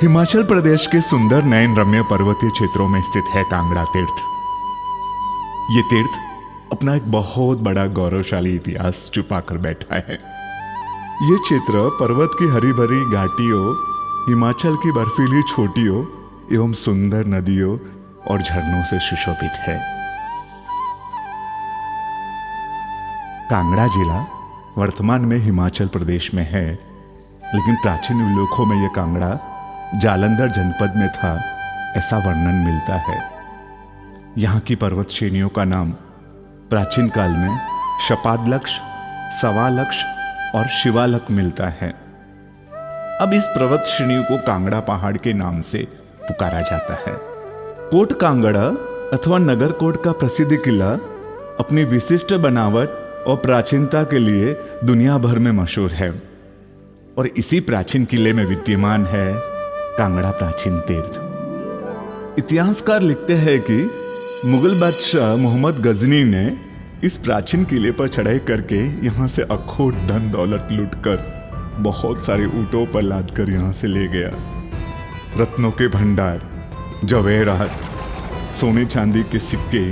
हिमाचल प्रदेश के सुंदर नयन रम्य पर्वतीय क्षेत्रों में स्थित है कांगड़ा तीर्थ। ये तीर्थ अपना एक बहुत बड़ा गौरवशाली इतिहास छुपा कर बैठा है। ये क्षेत्र पर्वत की हरी भरी घाटियों, हिमाचल की बर्फीली चोटियों एवं सुंदर नदियों और झरनों से सुशोभित है। कांगड़ा जिला वर्तमान में हिमाचल प्रदेश में है, लेकिन प्राचीन उल्लेखों में यह कांगड़ा जालंधर जनपद में था, ऐसा वर्णन मिलता है। यहाँ की पर्वत श्रेणियों का नाम प्राचीन काल में शपादलक्ष, सवालक्ष और शिवालक मिलता है। अब इस पर्वत श्रेणियों को कांगड़ा पहाड़ के नाम से पुकारा जाता है। कोट कांगड़ा अथवा नगर कोट का प्रसिद्ध किला अपनी विशिष्ट बनावट और प्राचीनता के लिए दुनिया भर में मशहूर है, और इसी प्राचीन किले में विद्यमान है कांगड़ा प्राचीन तीर्थ। इतिहासकार लिखते हैं कि मुगल बादशाह मोहम्मद गजनी ने इस प्राचीन किले पर चढ़ाई करके यहाँ से अखोट धन दौलत लूटकर बहुत सारे ऊंटों पर लादकर यहाँ से ले गया। रत्नों के भंडार, जवेहरात, सोने चांदी के सिक्के,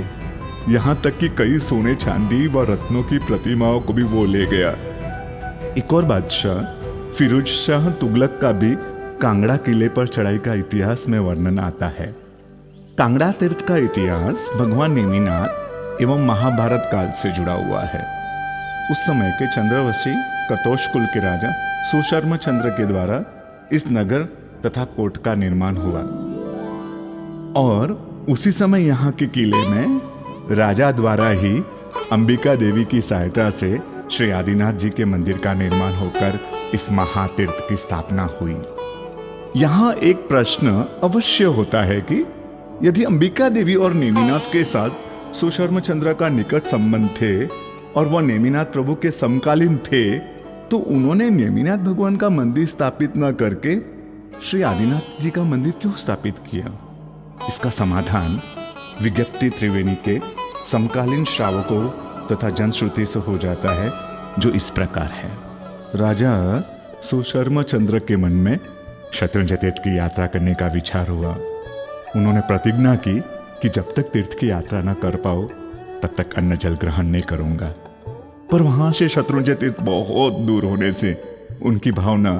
यहाँ तक कि कई सोने चांदी व रत्नों की प्रतिमाओं को भी वो ले गया। एक और बादशाह फिरोज शाह तुगलक का भी कांगड़ा किले पर चढ़ाई का इतिहास में वर्णन आता है। कांगड़ा तीर्थ का इतिहास भगवान नेमिनाथ एवं महाभारत काल से जुड़ा हुआ है। उस समय के चंद्रवंशी कटोश कुल के राजा सुशर्मा चंद्र के द्वारा इस नगर तथा कोट का निर्माण हुआ, और उसी समय यहाँ के किले में राजा द्वारा ही अंबिका देवी की सहायता से श्री आदिनाथ जी के मंदिर का निर्माण होकर इस महातीर्थ की स्थापना हुई। यहाँ एक प्रश्न अवश्य होता है कि यदि अंबिका देवी और नेमिनाथ के साथ सुशर्मा चंद्र का निकट संबंध थे और वह नेमिनाथ प्रभु के समकालीन थे, तो उन्होंने नेमिनाथ भगवान का मंदिर स्थापित न करके श्री आदिनाथ जी का मंदिर क्यों स्थापित किया? इसका समाधान विज्ञप्ति त्रिवेणी के समकालीन श्रावकों तथा जनश्रुति से हो जाता है, जो इस प्रकार है। राजा सुशर्मा चंद्र के मन में शत्रुंजय तीर्थ की यात्रा करने का विचार हुआ। उन्होंने प्रतिज्ञा की कि जब तक तीर्थ की यात्रा न कर पाओ तब तक अन्न जल ग्रहण नहीं करूंगा। पर वहां से शत्रुंजय तीर्थ बहुत दूर होने से उनकी भावना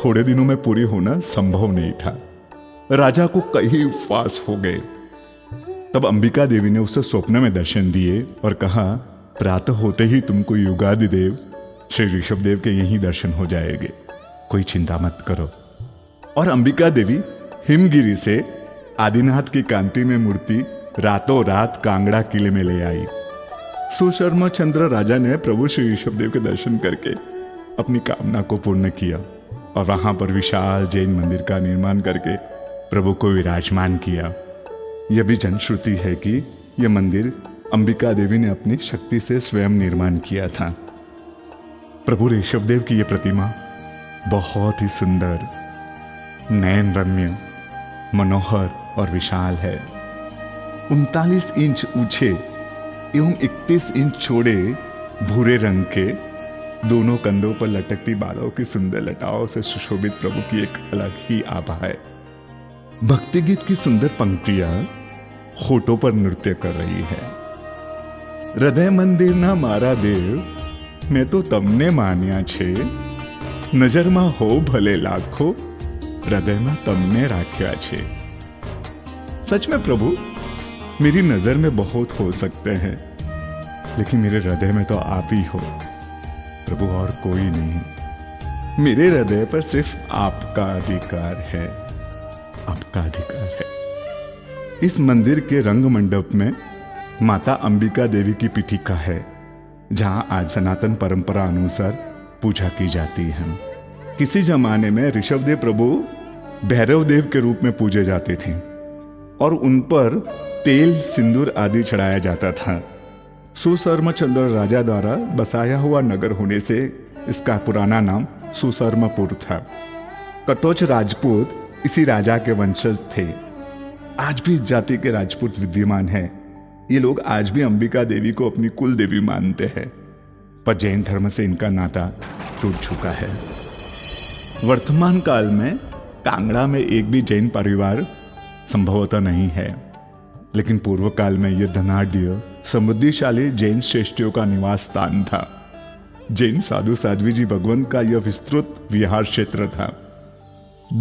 थोड़े दिनों में पूरी होना संभव नहीं था। राजा को कई उपवास हो गए। तब अंबिका देवी ने उसे स्वप्न में दर्शन दिए और कहा, प्रातः होते ही तुमको युगादि देव श्री ऋषभ देव के यहीं दर्शन हो जाएंगे, कोई चिंता मत करो। और अंबिका देवी हिमगिरी से आदिनाथ की कांति में मूर्ति रातों रात कांगड़ा किले में ले आई। सुशर्मा चंद्र राजा ने प्रभु श्री ऋषभ देव के दर्शन करके अपनी कामना को पूर्ण किया और वहां पर विशाल जैन मंदिर का निर्माण करके प्रभु को विराजमान किया। यह भी जनश्रुति है कि यह मंदिर अंबिका देवी ने अपनी शक्ति से स्वयं निर्माण किया था। प्रभु ऋषभ देव की यह प्रतिमा बहुत ही सुंदर, नयन रम्य, मनोहर और विशाल है। 39 इंच ऊंचे एवं 31 इंच चौड़े भूरे रंग के, दोनों कंधों पर लटकती बालों की सुंदर लटाओं से सुशोभित प्रभु की एक अलग ही आभा है। भक्ति गीत की सुंदर पंक्तियां होठों पर नृत्य कर रही है। हृदय मंदिर ना मारा देव, मैं तो तमने मान्या छे, नजर में हो भले लाखों, हृदय में तमने राख्या छे। सच में प्रभु, मेरी नजर में बहुत हो सकते हैं, लेकिन मेरे हृदय में तो आप ही हो प्रभु, और कोई नहीं। मेरे हृदय पर सिर्फ आपका अधिकार है, आपका अधिकार है। इस मंदिर के रंग मंडप में माता अंबिका देवी की पीठिका है, जहां आज सनातन परंपरा अनुसार पूजा की जाती है। किसी जमाने में ऋषभ देव प्रभु भैरव देव के रूप में पूजे जाते थे और उन पर तेल, सिंदूर आदि चढ़ाया जाता था। सुशर्मा चंद्र राजा द्वारा बसाया हुआ नगर होने से इसका पुराना नाम सुशर्मापुर था। कटोच राजपूत इसी राजा के वंशज थे। आज भी इस जाति के राजपूत विद्यमान हैं। ये लोग आज भी अंबिका देवी को अपनी कुल देवी मानते हैं, पर जैन धर्म से इनका नाता टूट चुका है। वर्तमान काल में कांगड़ा में एक भी जैन परिवार संभवतः नहीं है, लेकिन पूर्व काल में यह धनाढ्य समृद्धिशाली जैन श्रेष्ठियों का निवास स्थान था। जैन साधु साध्वी जी भगवंत का यह विस्तृत विहार क्षेत्र था।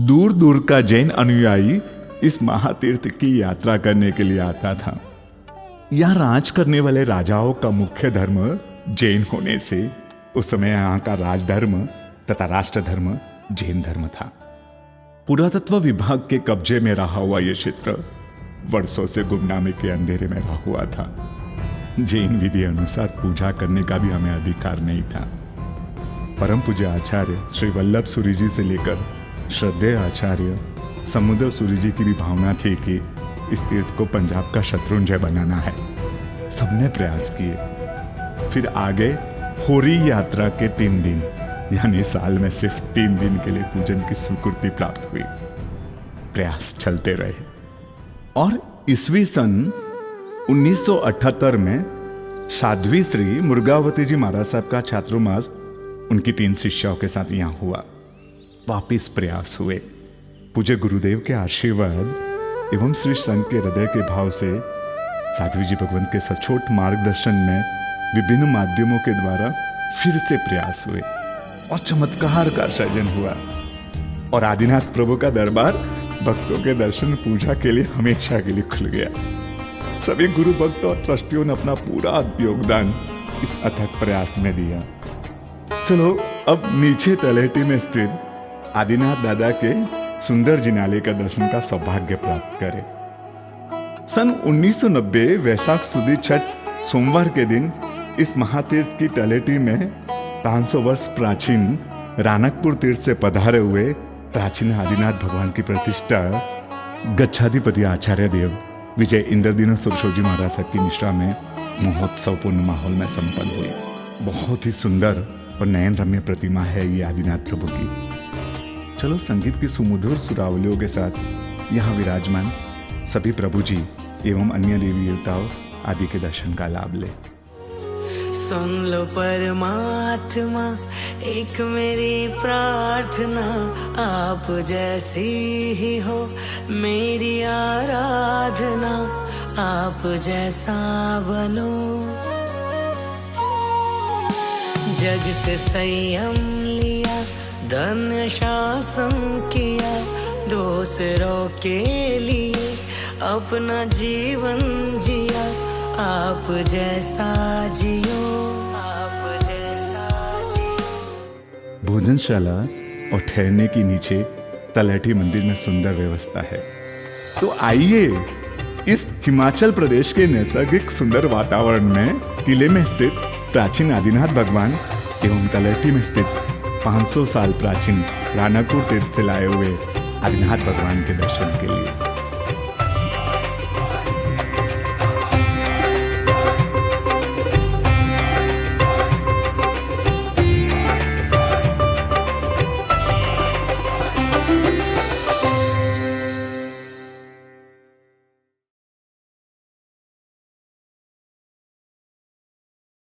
दूर दूर का जैन अनुयायी इस महातीर्थ की यात्रा करने के लिए आता था। यहां राज करने वाले राजाओं का मुख्य धर्म जैन होने से उस समय यहां का राजधर्म तथा राष्ट्र धर्म जैन धर्म था। पुरातत्व विभाग के कब्जे में रहा हुआ यह क्षेत्र वर्षों से गुमनामी के अंधेरे में रहा हुआ था। जैन विधि अनुसार पूजा करने का भी हमें अधिकार नहीं था। परम पूज्य आचार्य श्री वल्लभ सूरी जी से लेकर श्रद्धेय आचार्य समुद्र सूरी जी की भी भावना थी कि इस तीर्थ को पंजाब का शत्रुंजय बनाना है। सबने प्रयास किए। फिर आगे होरी यात्रा के 3 दिन यानी साल में सिर्फ 3 दिन के लिए पूजन की स्वीकृति प्राप्त हुई। प्रयास चलते रहे और ईस्वी सन 1978 में साध्वी श्री मुर्गावती जी महाराज साहब का चातुर्मास उनकी 3 शिष्यों के साथ यहां हुआ। वापिस प्रयास हुए। पूज्य गुरुदेव के आशीर्वाद एवं श्री संत के हृदय के भाव से साध्वी जी भगवंत के सचोट मार्गदर्शन में विभिन्न माध्यमों के द्वारा फिर से प्रयास हुए और चमत्कार का सृजन हुआ और आदिनाथ प्रभु का दरबार भक्तों के दर्शन पूजा के लिए हमेशा के लिए खुल गया। सभी गुरु भक्त और ट्रस्टियों ने अपना पूरा योगदान इस अथक प्रयास में दिया। चलो अब नीचे तलेटी में स्थित आदिनाथ दादा के सुंदर जिनालय का दर्शन का सौभाग्य प्राप्त करें। सन 1990 वैशाख सुदी छठ सोमवार के दिन इस महातीर्थ की तलेटी में 500 वर्ष प्राचीन रानकपुर तीर्थ से पधारे हुए प्राचीन आदिनाथ भगवान की प्रतिष्ठा गच्छाधिपति आचार्य देव विजय इंद्रदीन सुरशोजी महाराज साहब की निष्ठा में महोत्सवपूर्ण माहौल में संपन्न हुई। बहुत ही सुंदर और नयन रम्य प्रतिमा है ये आदिनाथ प्रभु की। चलो संगीत की सुमधुर सुरावलियों के साथ यहाँ विराजमान सभी प्रभु जी एवं अन्य देवी देवताओं आदि के दर्शन का लाभ ले। सुन लो परमात्मा एक मेरी प्रार्थना, आप जैसी ही हो मेरी आराधना, आप जैसा बनो। जग से संयम लिया, धन शासन किया, दूसरों के लिए अपना जीवन जिया, आप जैसा जियो, आप जैसा जियो। भोजनशाला और ठहरने की नीचे तलहटी मंदिर में सुंदर व्यवस्था है। तो आइए इस हिमाचल प्रदेश के नैसर्गिक सुंदर वातावरण में किले में स्थित प्राचीन आदिनाथ भगवान एवं तलहटी में स्थित 500 साल प्राचीन रानकपुर तीर्थ से लाए हुए आदिनाथ भगवान के दर्शन के लिए